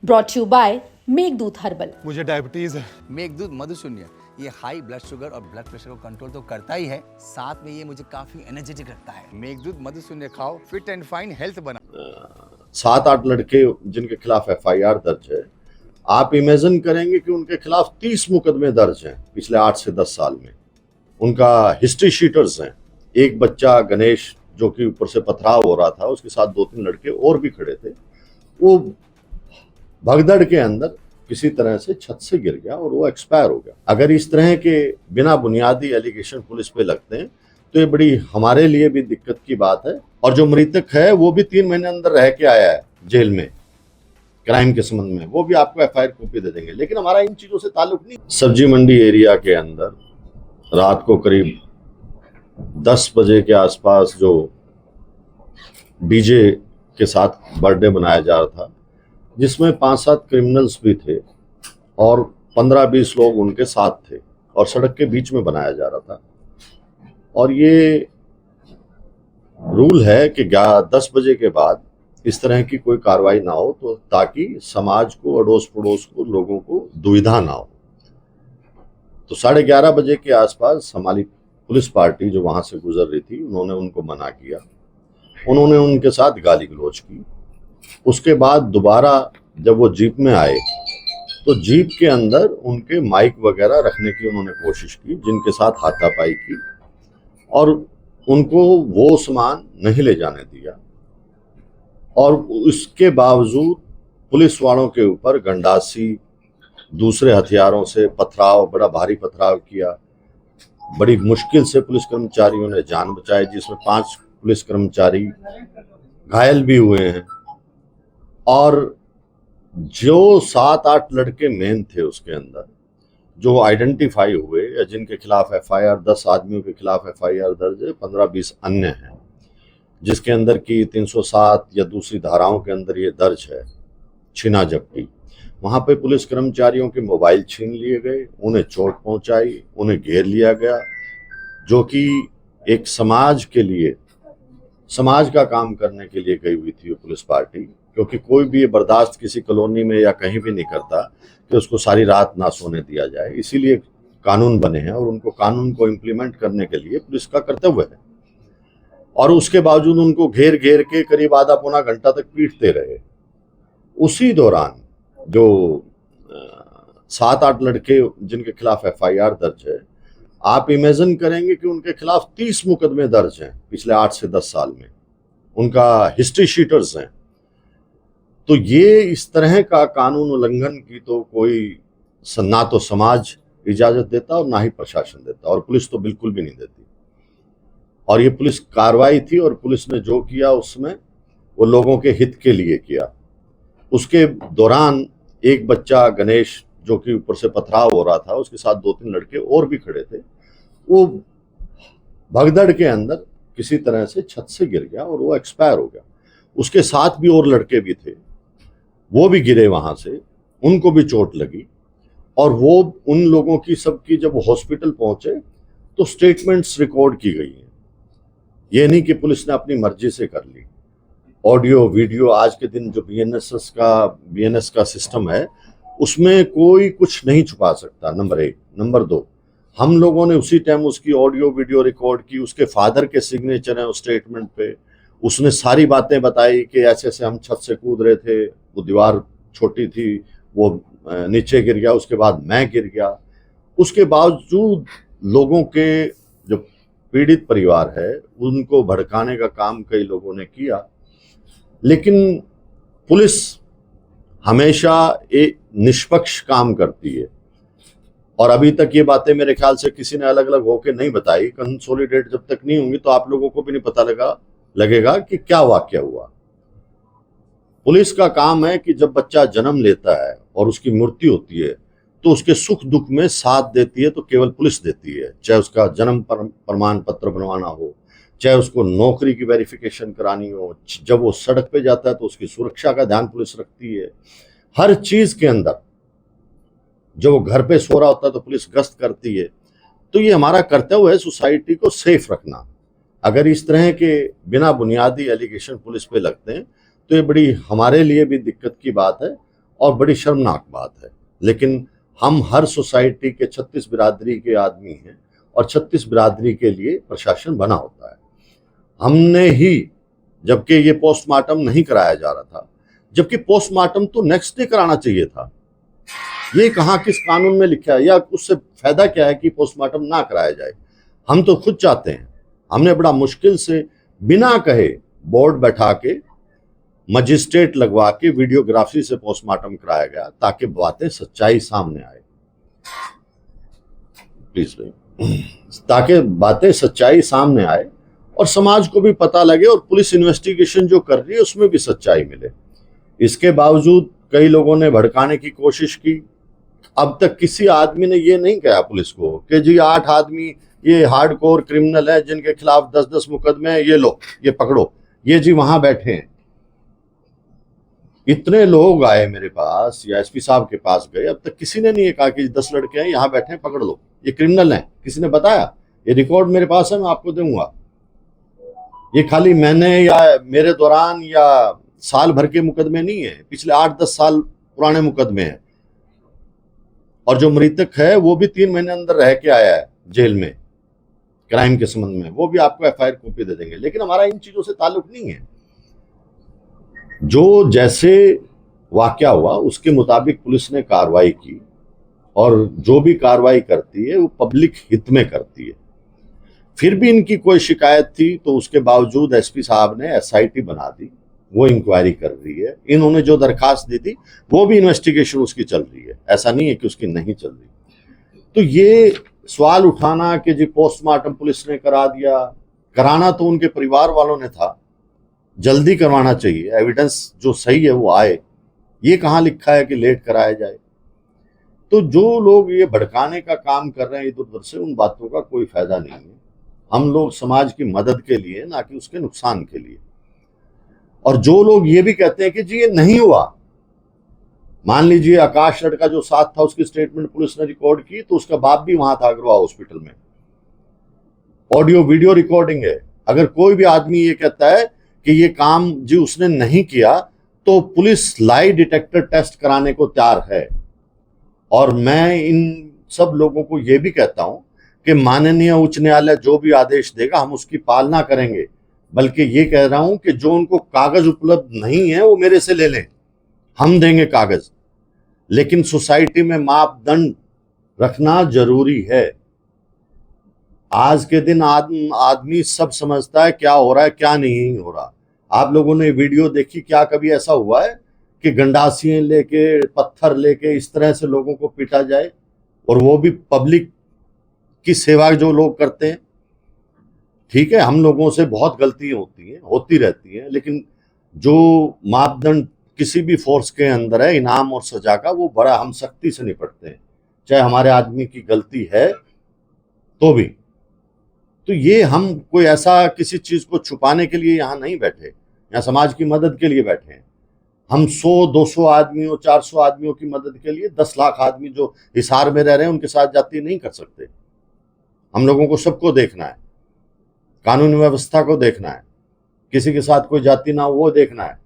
Brought you by Meghdoot herbal. मुझे diabetes है। मेघदूत मधुशून्य ये हाई ब्लड शुगर और ब्लड प्रेशर को कंट्रोल तो करता ही है, साथ में ये मुझे काफी एनर्जेटिक रखता है। मेघदूत मधुशून्य खाओ, फिट एंड फाइन हेल्थ बना। 7-8 लड़के जिनके खिलाफ एफआईआर दर्ज है, आप इमेजिन करेंगे कि उनके खिलाफ 30 मुकदमे दर्ज हैं पिछले 8 से 10 साल में। उनका हिस्ट्री शीटर्स हैं। एक बच्चा गणेश जो कि ऊपर से पथराव हो रहा था, उसके साथ 2-3 लड़के और भी खड़े थे। वो भगदड़ के अंदर किसी तरह से छत से गिर गया और वो एक्सपायर हो गया। अगर इस तरह के बिना बुनियादी एलिगेशन पुलिस पे लगते हैं तो ये बड़ी हमारे लिए भी दिक्कत की बात है। और जो मृतक है वो भी 3 महीने अंदर रह के आया है जेल में क्राइम के संबंध में, वो भी आपको एफआईआर कॉपी दे देंगे। लेकिन हमारा इन चीजों से ताल्लुक नहीं। सब्जी मंडी एरिया के अंदर रात को करीब 10 बजे के आसपास जो डीजे के साथ बर्थडे मनाया जा रहा था, जिसमें 5-7 क्रिमिनल्स भी थे और 15-20 लोग उनके साथ थे, और सड़क के बीच में बनाया जा रहा था। और ये रूल है कि 10 बजे के बाद इस तरह की कोई कार्रवाई ना हो, तो ताकि समाज को, अड़ोस पड़ोस को, लोगों को दुविधा ना हो। तो 11:30 बजे के आसपास हमारी पुलिस पार्टी जो वहां से गुजर रही थी, उन्होंने उनको मना किया, उन्होंने उनके साथ गाली गलौज की। उसके बाद दोबारा जब वो जीप में आए तो जीप के अंदर उनके माइक वगैरह रखने की उन्होंने कोशिश की, जिनके साथ हाथापाई की, और उनको वो सामान नहीं ले जाने दिया। और उसके बावजूद पुलिस वालों के ऊपर गंडासी, दूसरे हथियारों से पथराव, बड़ा भारी पथराव किया। बड़ी मुश्किल से पुलिस कर्मचारियों ने जान बचाई, जिसमें 5 पुलिस कर्मचारी घायल भी हुए हैं। और जो 7-8 लड़के मेन थे उसके अंदर, जो आइडेंटिफाई हुए या जिनके खिलाफ एफआईआर, 10 आदमियों के खिलाफ एफआईआर दर्ज है, 15-20 अन्य हैं, जिसके अंदर की 307 या दूसरी धाराओं के अंदर ये दर्ज है छीना झपटी। वहां पे पुलिस कर्मचारियों के मोबाइल छीन लिए गए, उन्हें चोट पहुंचाई, उन्हें घेर लिया गया, जो कि एक समाज के लिए, समाज का काम करने के लिए गई हुई थी वो पुलिस पार्टी। क्योंकि कोई भी ये बर्दाश्त किसी कॉलोनी में या कहीं भी नहीं करता कि उसको सारी रात ना सोने दिया जाए। इसीलिए कानून बने हैं और उनको कानून को इम्प्लीमेंट करने के लिए पुलिस का कर्तव्य है। और उसके बावजूद उनको घेर घेर के करीब आधा पौना घंटा तक पीटते रहे। उसी दौरान जो 7-8 लड़के जिनके खिलाफ एफआईआर दर्ज है, आप इमेजिन करेंगे कि उनके खिलाफ 30 मुकदमे दर्ज हैं पिछले 8 से 10 साल में। उनका हिस्ट्री शीटर्स हैं। तो ये इस तरह का कानून उल्लंघन की तो कोई ना तो समाज इजाजत देता और ना ही प्रशासन देता, और पुलिस तो बिल्कुल भी नहीं देती। और ये पुलिस कार्रवाई थी, और पुलिस ने जो किया उसमें वो लोगों के हित के लिए किया। उसके दौरान एक बच्चा गणेश जो कि ऊपर से पथराव हो रहा था, उसके साथ 2-3 लड़के और भी खड़े थे। वो भगदड़ के अंदर किसी तरह से छत से गिर गया और वो एक्सपायर हो गया। उसके साथ भी और लड़के भी थे, वो भी गिरे वहां से, उनको भी चोट लगी। और वो उन लोगों की सबकी जब हॉस्पिटल पहुंचे तो स्टेटमेंट्स रिकॉर्ड की गई हैं। ये नहीं कि पुलिस ने अपनी मर्जी से कर ली। ऑडियो वीडियो, आज के दिन जो बीएनएस का सिस्टम है, उसमें कोई कुछ नहीं छुपा सकता, नंबर 1। नंबर 2, हम लोगों ने उसी टाइम उसकी ऑडियो वीडियो रिकॉर्ड की। उसके फादर के सिग्नेचर हैं उस स्टेटमेंट पे। उसने सारी बातें बताई कि ऐसे ऐसे हम छत से कूद रहे थे, वो दीवार छोटी थी, वो नीचे गिर गया, उसके बाद मैं गिर गया। उसके बावजूद लोगों के जो पीड़ित परिवार है उनको भड़काने का काम कई लोगों ने किया। लेकिन पुलिस हमेशा एक निष्पक्ष काम करती है, और अभी तक ये बातें मेरे ख्याल से किसी ने अलग अलग होकर नहीं बताई। कंसोलिडेट जब तक नहीं होंगी तो आप लोगों को भी नहीं पता लगेगा कि क्या वाकया हुआ। पुलिस का काम है कि जब बच्चा जन्म लेता है और उसकी मृत्यु होती है तो उसके सुख दुख में साथ देती है तो केवल पुलिस देती है। चाहे उसका जन्म प्रमाण पत्र बनवाना हो, चाहे उसको नौकरी की वेरिफिकेशन करानी हो, जब वो सड़क पे जाता है तो उसकी सुरक्षा का ध्यान पुलिस रखती है। हर चीज के अंदर, जब वो घर पे सो रहा होता है तो पुलिस गश्त करती है। तो ये हमारा कर्तव्य है सोसाइटी को सेफ रखना। अगर इस तरह के बिना बुनियादी एलिगेशन पुलिस पे लगते हैं तो ये बड़ी हमारे लिए भी दिक्कत की बात है। और बड़ी शर्मनाक बात है। लेकिन हम हर सोसाइटी के 36 बिरादरी के आदमी हैं और 36 बिरादरी के लिए प्रशासन बना होता है। हमने ही, जबकि ये पोस्टमार्टम नहीं कराया जा रहा था, जबकि पोस्टमार्टम तो नेक्स्ट डे कराना चाहिए था, ये कहाँ किस कानून में लिखा है, या उससे फायदा क्या है कि पोस्टमार्टम ना कराया जाए। हम तो खुद चाहते हैं, हमने बड़ा मुश्किल से बिना कहे बोर्ड बैठा के मजिस्ट्रेट लगवा के वीडियोग्राफी से पोस्टमार्टम कराया गया ताकि बातें सच्चाई सामने आए। प्लीज ताकि बातें सच्चाई सामने आए और समाज को भी पता लगे और पुलिस इन्वेस्टिगेशन जो कर रही है उसमें भी सच्चाई मिले। इसके बावजूद कई लोगों ने भड़काने की कोशिश की। अब तक किसी आदमी ने ये नहीं कहा पुलिस को कि जी 8 आदमी ये हार्डकोर क्रिमिनल है जिनके खिलाफ 10-10 मुकदमे हैं, ये लो, ये पकड़ो, ये जी वहां बैठे हैं। इतने लोग आए मेरे पास या एसपी साहब के पास गए, अब तक किसी ने नहीं कहा कि 10 लड़के हैं यहाँ बैठे हैं, पकड़ लो, ये क्रिमिनल हैं। किसी ने बताया? ये रिकॉर्ड मेरे पास है, मैं आपको दूंगा। ये खाली मैंने या मेरे दौरान या साल भर के मुकदमे नहीं है, पिछले 8-10 साल पुराने मुकदमे हैं। और जो मृतक है वो भी 3 महीने अंदर रह के आया है जेल में क्राइम के संबंध में, वो भी आपको एफआईआर कॉपी दे देंगे। लेकिन हमारा इन चीजों से ताल्लुक नहीं है। जो जैसे वाकया हुआ उसके मुताबिक पुलिस ने कार्रवाई की और जो भी कार्रवाई करती है वो पब्लिक हित में करती है। फिर भी इनकी कोई शिकायत थी तो उसके बावजूद एसपी साहब ने एसआईटी बना दी, वो इंक्वायरी कर रही है। इन्होंने जो दरखास्त दी थी वो भी इन्वेस्टिगेशन उसकी चल रही है, ऐसा नहीं है कि उसकी नहीं चल रही। तो ये सवाल उठाना कि जी पोस्टमार्टम पुलिस ने करा दिया, कराना तो उनके परिवार वालों ने था, जल्दी करवाना चाहिए, एविडेंस जो सही है वो आए। ये कहाँ लिखा है कि लेट कराया जाए? तो जो लोग ये भड़काने का काम कर रहे हैं इधर उधर से, उन बातों का कोई फायदा नहीं है। हम लोग समाज की मदद के लिए, ना कि उसके नुकसान के लिए। और जो लोग ये भी कहते हैं कि जी ये नहीं हुआ, मान लीजिए आकाश लड़का जो साथ था उसकी स्टेटमेंट पुलिस ने रिकॉर्ड की, तो उसका बाप भी वहां था अग्रवाल हॉस्पिटल में, ऑडियो वीडियो रिकॉर्डिंग है। अगर कोई भी आदमी ये कहता है कि ये काम जी उसने नहीं किया, तो पुलिस लाई डिटेक्टर टेस्ट कराने को तैयार है। और मैं इन सब लोगों को ये भी कहता हूं कि माननीय उच्च न्यायालय जो भी आदेश देगा हम उसकी पालना करेंगे। बल्कि ये कह रहा हूं कि जो उनको कागज उपलब्ध नहीं है वो मेरे से ले लें, हम देंगे कागज। लेकिन सोसाइटी में मापदंड रखना जरूरी है। आज के दिन आदमी सब समझता है क्या हो रहा है क्या नहीं हो रहा। आप लोगों ने वीडियो देखी, क्या कभी ऐसा हुआ है कि गंडासियां लेके, पत्थर लेके इस तरह से लोगों को पीटा जाए? और वो भी पब्लिक की सेवा जो लोग करते हैं। ठीक है, हम लोगों से बहुत गलतियां होती हैं, होती रहती हैं, लेकिन जो मापदंड किसी भी फोर्स के अंदर है इनाम और सजा का, वो बड़ा हम सख्ती से निपटते हैं, चाहे हमारे आदमी की गलती है तो भी। तो ये हम कोई ऐसा किसी चीज को छुपाने के लिए यहाँ नहीं बैठे, यहाँ समाज की मदद के लिए बैठे हैं। हम 100-200 आदमियों, 400 आदमियों की मदद के लिए 10 लाख आदमी जो हिसार में रह रहे हैं उनके साथ जाति नहीं कर सकते। हम लोगों को सबको देखना है, कानून व्यवस्था को देखना है, किसी के साथ कोई जाति ना हो वो देखना है।